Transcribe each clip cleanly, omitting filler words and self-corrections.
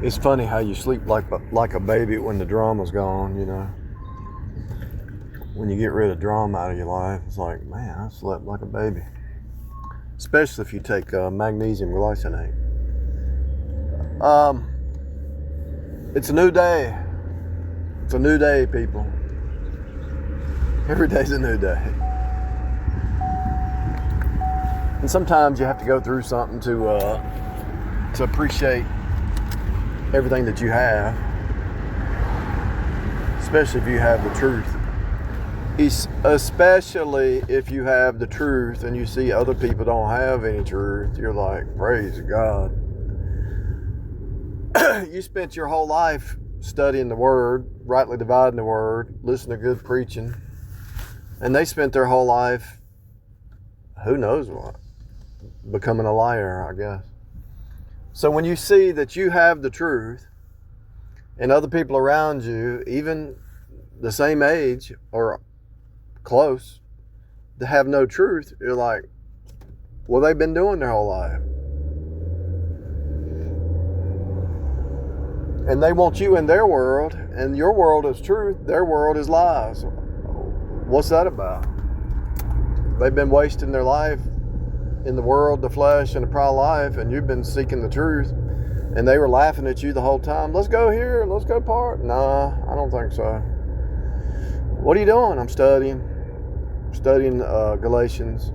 It's funny how you sleep like a baby when the drama's gone, you know. When you get rid of drama out of your life, it's like, man, I slept like a baby. Especially if you take magnesium glycinate. It's a new day. It's a new day, people. Every day's a new day. And sometimes you have to go through something to appreciate everything that you have, especially if you have the truth. Especially if you have the truth and you see other people don't have any truth, you're like, praise God. You spent your whole life studying the Word, rightly dividing the Word, listening to good preaching, and they spent their whole life, who knows what, becoming a liar, I guess. So when you see that you have the truth and other people around you, even the same age or close, that have no truth, you're like, well, they've been doing their whole life. And they want you in their world, and your world is truth, their world is lies. What's that about? They've been wasting their life in the world, the flesh, and the pride of life, and you've been seeking the truth, and they were laughing at you the whole time. Let's go here, let's go part. Nah, I don't think so. What are you doing? I'm studying Galatians.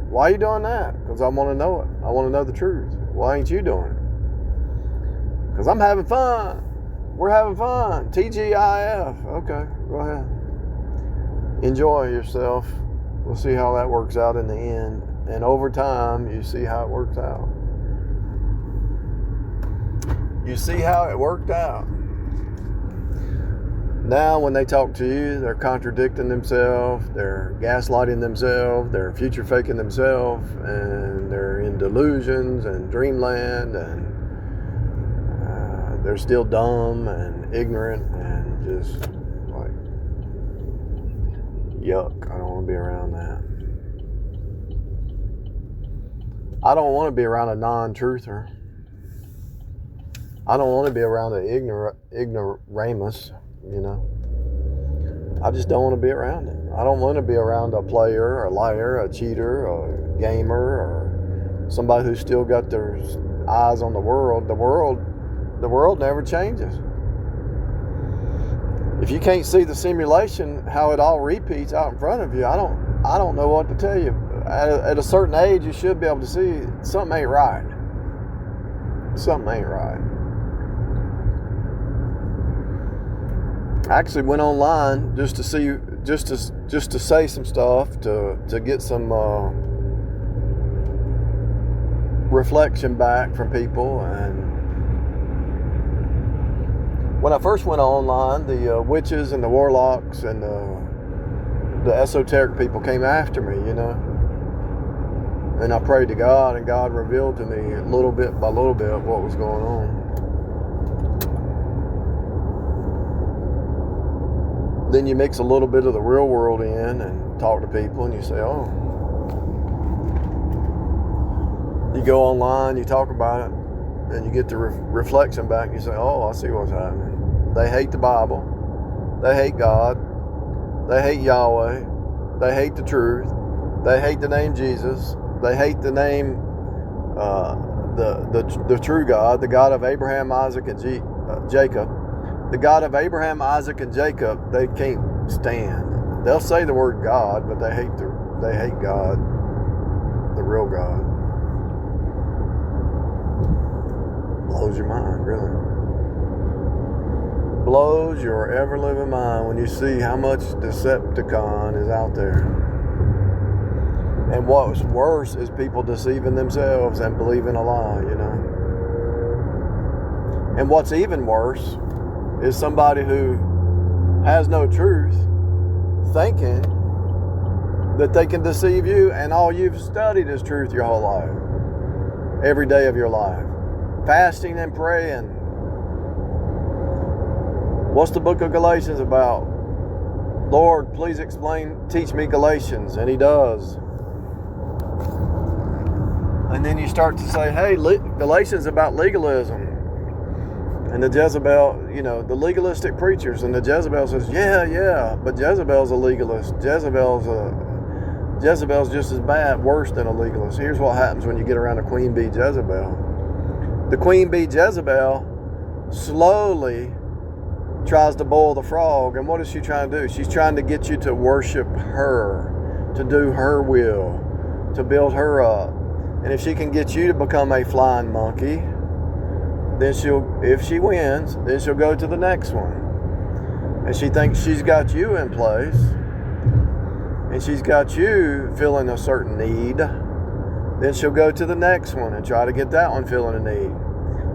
Why are you doing that? Because I want to know it. I want to know the truth. Why ain't you doing it? Because I'm having fun. We're having fun. TGIF. Okay, go ahead. Enjoy yourself. We'll see how that works out in the end. And over time, you see how it works out. You see how it worked out. Now, when they talk to you, they're contradicting themselves, they're gaslighting themselves, they're future faking themselves, and they're in delusions and dreamland, and they're still dumb and ignorant and just like, yuck, I don't want to be around that. I don't want to be around a non-truther. I don't want to be around an ignoramus, you know. I just don't want to be around it. I don't want to be around a player, a liar, a cheater, a gamer, or somebody who's still got their eyes on the world. The world never changes. If you can't see the simulation, how it all repeats out in front of you, I don't know what to tell you. At a certain age, you should be able to see something ain't right. Something ain't right. I actually went online just to see, just to say some stuff, to get some reflection back from people. And when I first went online, the witches and the warlocks and the esoteric people came after me, you know. And I prayed to God, and God revealed to me little bit by little bit what was going on. Then you mix a little bit of the real world in and talk to people, and you say, oh. You go online, you talk about it, and you get the reflection back, and you say, oh, I see what's happening. They hate the Bible. They hate God. They hate Yahweh. They hate the truth. They hate the name Jesus. They hate the name, the true God, the God of Abraham, Isaac, and Jacob. The God of Abraham, Isaac, and Jacob, they can't stand. They'll say the word God, but they hate God, the real God. Blows your mind, really. Blows your ever-living mind when you see how much Decepticon is out there. And what's worse is people deceiving themselves and believing a lie, you know. And what's even worse is somebody who has no truth thinking that they can deceive you, and all you've studied is truth your whole life. Every day of your life. Fasting and praying. What's the book of Galatians about? Lord, please teach me Galatians. And he does. And then you start to say, hey, Galatians about legalism. And the Jezebel, the legalistic preachers, and the Jezebel says, yeah, but Jezebel's a legalist. Jezebel's just as bad, worse than a legalist. Here's what happens when you get around a queen bee Jezebel. The queen bee Jezebel slowly tries to boil the frog. And what is she trying to do? She's trying to get you to worship her, to do her will, to build her up. And if she can get you to become a flying monkey, then if she wins, then she'll go to the next one. And she thinks she's got you in place, and she's got you feeling a certain need, then she'll go to the next one and try to get that one feeling a need.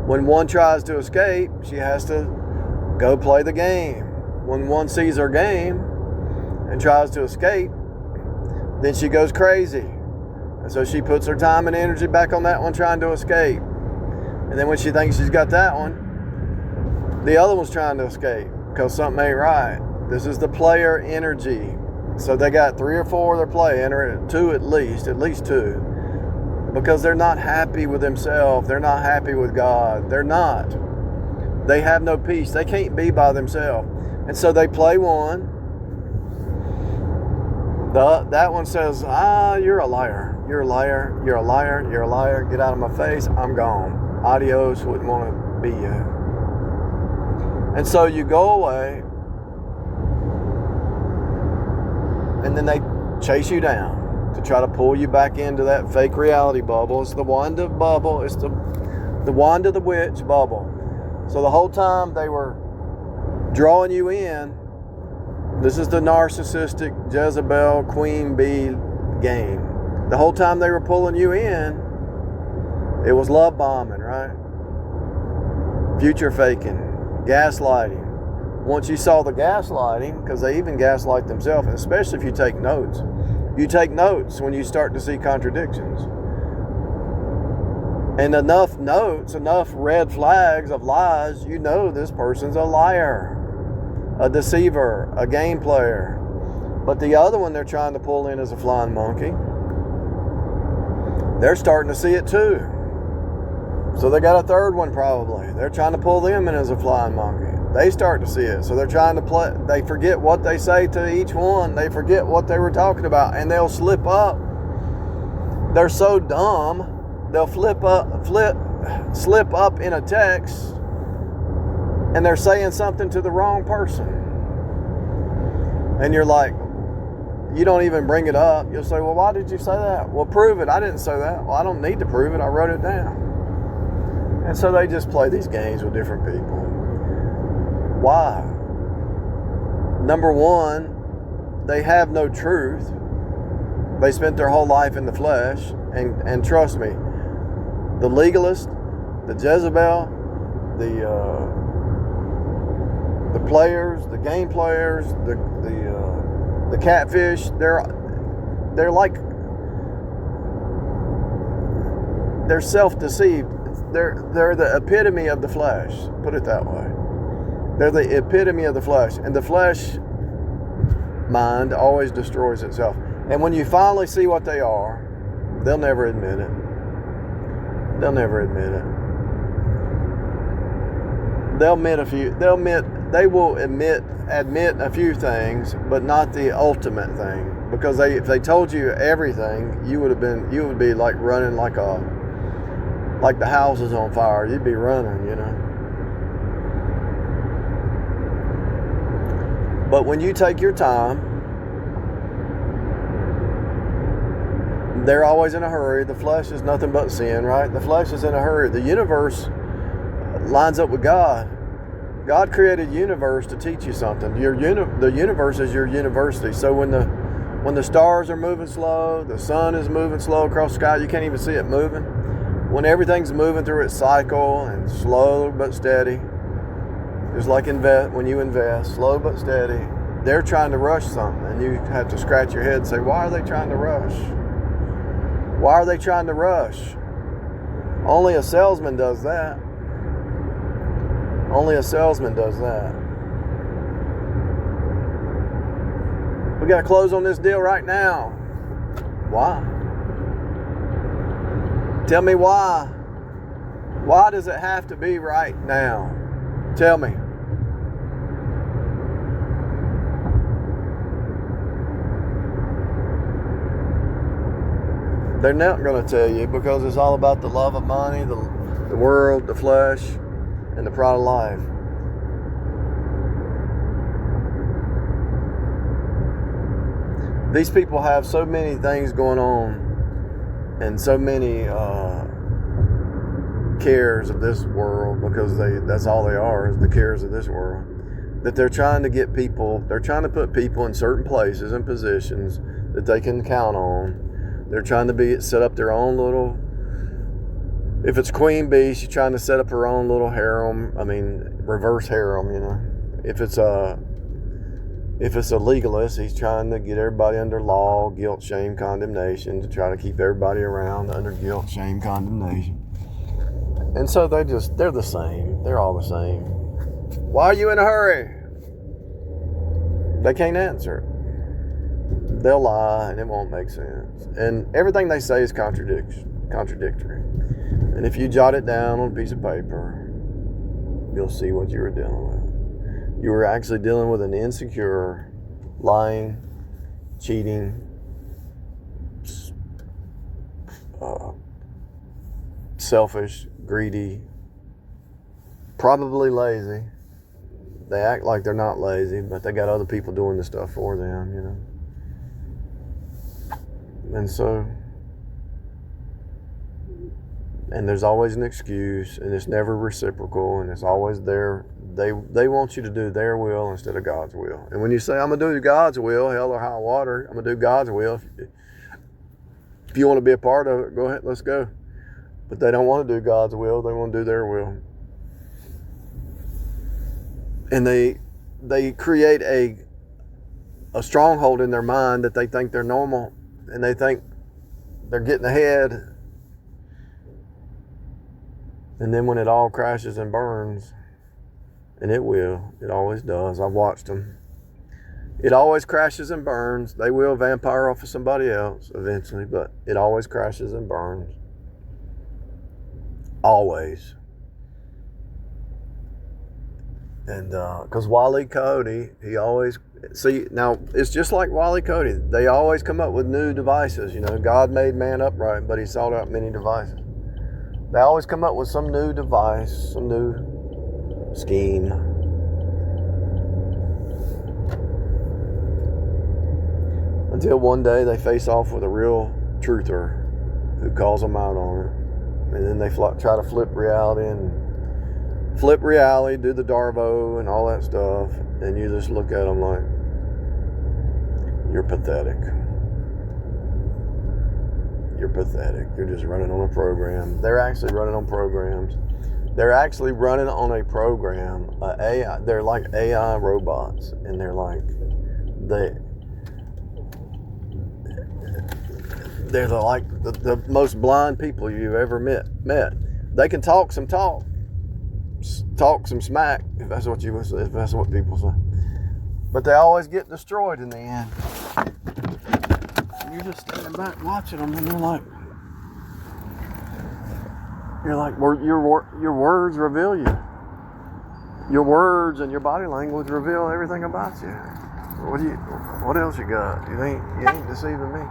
When one tries to escape, she has to go play the game. When one sees her game and tries to escape, then she goes crazy. And so she puts her time and energy back on that one trying to escape. And then when she thinks she's got that one, the other one's trying to escape because something ain't right. This is the player energy. So they got 3 or 4 they're playing, 2 at least 2. Because they're not happy with themselves. They're not happy with God. They're not. They have no peace. They can't be by themselves. And so they play one. That one says, you're a liar. You're a liar. You're a liar. You're a liar. Get out of my face. I'm gone. Adios, wouldn't want to be you. And so you go away, and then they chase you down to try to pull you back into that fake reality bubble. It's the Wanda bubble. It's the Wanda the witch bubble. So the whole time they were drawing you in, this is the narcissistic Jezebel queen bee game. The whole time they were pulling you in, it was love bombing, right? Future faking, gaslighting. Once you saw the gaslighting, because they even gaslight themselves, and especially if you take notes. You take notes when you start to see contradictions. And enough notes, enough red flags of lies, you know this person's a liar, a deceiver, a game player. But the other one they're trying to pull in is a flying monkey. They're starting to see it too. So they got a third one probably. They're trying to pull them in as a flying monkey. They start to see it. So they're trying to play. They forget what they say to each one. They forget what they were talking about, and they'll slip up. They're so dumb, they'll slip up in a text, and they're saying something to the wrong person. And you're like, you don't even bring it up. You'll say, well, why did you say that? Well, prove it. I didn't say that. Well, I don't need to prove it. I wrote it down. And so they just play these games with different people. Why? Number one, they have no truth. They spent their whole life in the flesh. And trust me, the legalist, the Jezebel, the players, the game players, the catfish, they're like, they're self-deceived. They're the epitome of the flesh. Put it that way. They're the epitome of the flesh. And the flesh mind always destroys itself. And when you finally see what they are, they'll never admit it. They'll never admit it. They will admit a few things, but not the ultimate thing. Because if they told you everything, you would be like running like the house is on fire. You'd be running, But when you take your time, they're always in a hurry. The flesh is nothing but sin, right? The flesh is in a hurry. The universe lines up with God. God created the universe to teach you something. The universe is your university. So when the stars are moving slow, the sun is moving slow across the sky, you can't even see it moving. When everything's moving through its cycle and slow but steady, just like when you invest, slow but steady, they're trying to rush something, and you have to scratch your head and say, why are they trying to rush? Why are they trying to rush? Only a salesman does that. Only a salesman does that. We got to close on this deal right now. Why? Tell me why. Why does it have to be right now? Tell me. They're not going to tell you because it's all about the love of money, the world, the flesh, and the pride of life. These people have so many things going on and so many cares of this world, because that's all they are, is the cares of this world, that they're trying to get people, they're trying to put people in certain places and positions that they can count on. They're trying to set up their own little, if it's Queen Bee, she's trying to set up her own little harem, reverse harem, you know. If it's a legalist, he's trying to get everybody under law, guilt, shame, condemnation, to try to keep everybody around under guilt, shame, condemnation. And so they're the same. They're all the same. Why are you in a hurry? They can't answer it. They'll lie and it won't make sense. And everything they say is contradictory. And if you jot it down on a piece of paper, you'll see what you were dealing with. You were actually dealing with an insecure, lying, cheating, selfish, greedy, probably lazy. They act like they're not lazy, but they got other people doing the stuff for them, you know. And so, and there's always an excuse, and it's never reciprocal, and it's always there. They want you to do their will instead of God's will. And when you say, I'm going to do God's will, hell or high water, I'm going to do God's will. If you want to be a part of it, go ahead, let's go. But they don't want to do God's will. They want to do their will. And they create a stronghold in their mind that they think they're normal, and they think they're getting ahead. And then when it all crashes and burns, and it will, it always does. I've watched them. It always crashes and burns. They will vampire off of somebody else eventually, but it always crashes and burns. Always. And because Wile E. Coyote, he always, see, now it's just like Wile E. Coyote. They always come up with new devices. You know, God made man upright, but he sought out many devices. They always come up with some new device, some new scheme. Until one day they face off with a real truther who calls them out on it. And then they try to flip reality, do the Darvo and all that stuff. And you just look at them like, you're pathetic. You're pathetic. You're just running on a program. They're actually running on programs. They're actually running on a program. AI. They're like AI robots, and they're like the most blind people you've ever met. They can talk some smack, if that's what people say. But they always get destroyed in the end. You're just standing back watching them, and you're like, your words reveal you. Your words and your body language reveal everything about you. What else you got? You ain't deceiving me.